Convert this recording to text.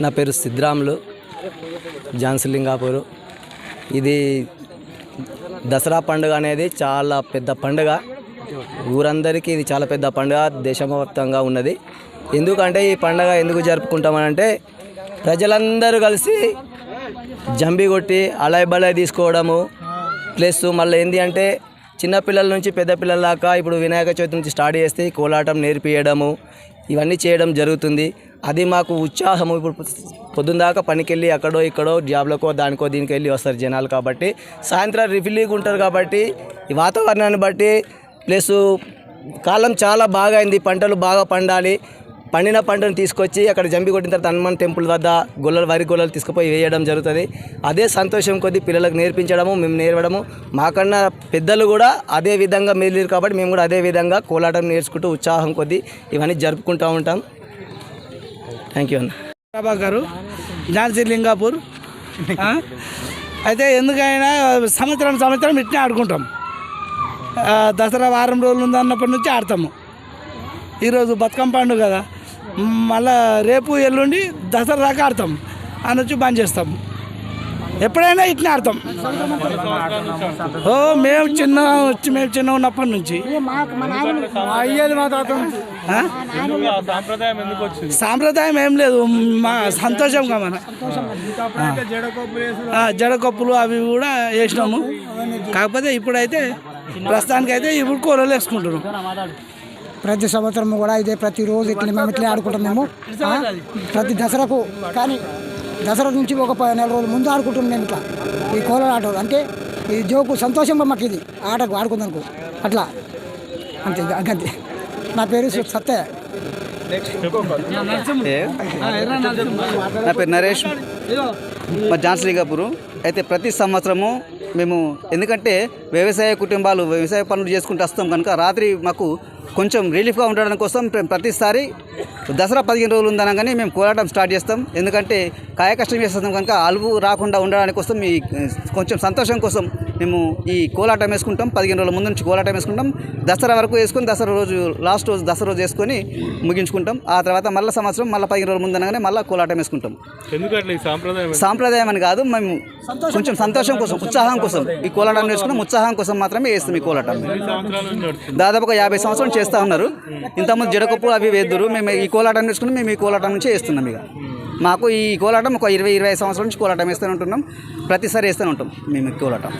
నా పేరు సిద్ధరాములు, జాన్సలింగాపూర్. ఇది దసరా పండుగ అనేది చాలా పెద్ద పండుగ. ఊరందరికీ ఇది చాలా పెద్ద పండుగ, దేశవ్యాప్తంగా ఉన్నది. ఎందుకంటే ఈ పండుగ ఎందుకు జరుపుకుంటామనంటే ప్రజలందరూ కలిసి జంబి కొట్టి అలాయ్ బలాయ్ తీసుకోవడము, ప్లస్ మళ్ళీ ఏంటి అంటే చిన్నపిల్లల నుంచి పెద్ద పిల్లల దాకా ఇప్పుడు వినాయక చవితి నుంచి స్టార్ట్ చేస్తే కోలాటం నేర్పియడము ఇవన్నీ చేయడం జరుగుతుంది. అది మాకు ఉత్సాహము. ఇప్పుడు పొద్దున్న దాకా పనికి వెళ్ళి అక్కడో ఇక్కడో జాబ్లకో దానికో దీనికి వెళ్ళి వస్తారు జనాలు. కాబట్టి సాయంత్రం రిఫిల్లీగా ఉంటారు. కాబట్టి ఈ వాతావరణాన్ని బట్టి ప్లస్ కాలం చాలా బాగా అయింది, పంటలు బాగా పండాలి. పండిన పంటను తీసుకొచ్చి అక్కడ జంబి కొట్టిన తర్వాత హనుమాన్ టెంపుల్ వద్ద వరి గొల్లలు తీసుకుపోయి వేయడం జరుగుతుంది. అదే సంతోషం కొద్దీ పిల్లలకు నేర్పించడము, మేము నేర్వడము. మాకన్నా పెద్దలు కూడా అదే విధంగా మెలిరు కాబట్టి మేము కూడా అదే విధంగా కోలాటం నేర్చుకుంటూ ఉత్సాహం కొద్దీ ఇవన్నీ జరుపుకుంటూ ఉంటాం. థ్యాంక్ యూ అన్న. ప్రభాకర్ గారు, జాన్సలింగాపూర్. అయితే ఎందుకైనా సంవత్సరం ఇట్నే ఆడుకుంటాం. దసరా వారం రోజులు ఉందన్నప్పటి నుంచి ఆడతాము. ఈరోజు బతుకమ్మ పండుగ కదా, మళ్ళా రేపు ఎల్లుండి దసరా దాకా ఆడతాం. అనొచ్చి బంద్ చేస్తాం. ఎప్పుడైనా ఇట్లా ఆడతాం. మేము చిన్న ఉన్నప్పటి నుంచి సాంప్రదాయం ఏం లేదు, మా సంతోషంగా మన జడకొప్పులు అవి కూడా వేసినాము. కాకపోతే ఇప్పుడైతే ప్రస్తుతానికైతే ఇప్పుడు కూరలు వేసుకుంటున్నాం. ప్రతి సంవత్సరం కూడా ఇదే, ప్రతిరోజు ఇట్లా మేము ఇట్లా ఆడుకుంటాం. మేము ప్రతి దసరాకు, కానీ దసరా నుంచి ఒక 4 రోజుల ముందు ఆడుకుంటున్నాం మేము ఇట్లా ఈ కోలాట ఆట. అంటే ఈ జోకు సంతోషంగా మాకు ఇది ఆటకు ఆడుకుందానికి అట్లా అంతే. అంతే. నా పేరు సత్తయ్య. నా పేరు నరేష్, మా జాన్సలింగాపూర్. అయితే ప్రతి సంవత్సరము మేము, ఎందుకంటే వ్యవసాయ కుటుంబాలు వ్యవసాయ పనులు చేసుకుంటూ వస్తాం కనుక రాత్రి మాకు కొంచెం రిలీఫ్గా ఉండడం కోసం ప్రతిసారి దసరా 15 రోజులు ఉందనగానే మేము కోలాటం స్టార్ట్ చేస్తాం. ఎందుకంటే కాయకష్టం చేస్తాం కనుక అలుపు రాకుండా ఉండడానికి కోసం ఈ కొంచెం సంతోషం కోసం మేము ఈ కోలాటం వేసుకుంటాం. 15 రోజుల ముందు నుంచి కోలాటం వేసుకుంటాం. దసరా వరకు వేసుకొని దసరా రోజు లాస్ట్ రోజు దసరా రోజు వేసుకొని ముగించుకుంటాం. ఆ తర్వాత మళ్ళీ సంవత్సరం మళ్ళీ 15 రోజుల ముందు అనగానే మళ్ళీ కోలాటం వేసుకుంటాం. సాంప్రదాయం అని కాదు, మేము కొంచెం సంతోషం కోసం, ఉత్సాహం కోసం ఈ కోలాటం వేసుకున్నాం. ఉత్సాహం కోసం మాత్రమే వేస్తాం ఈ కోలాటం. దాదాపుగా 50 సంవత్సరాలు చేస్తూ ఉన్నారు. ఇంతకుముందు జడకొప్పు అవి వేద్దురు. మేము ఈ కోలాటం వేసుకుని మేము ఈ కోలాటం నుంచి వేస్తున్నాం. ఇక మాకు ఈ కోలాటం ఒక 20-25 సంవత్సరాల నుంచి కోలాటం వేస్తూనే ఉంటున్నాం. ప్రతిసారి వేస్తూనే ఉంటాం మేము ఈ కోలాటం.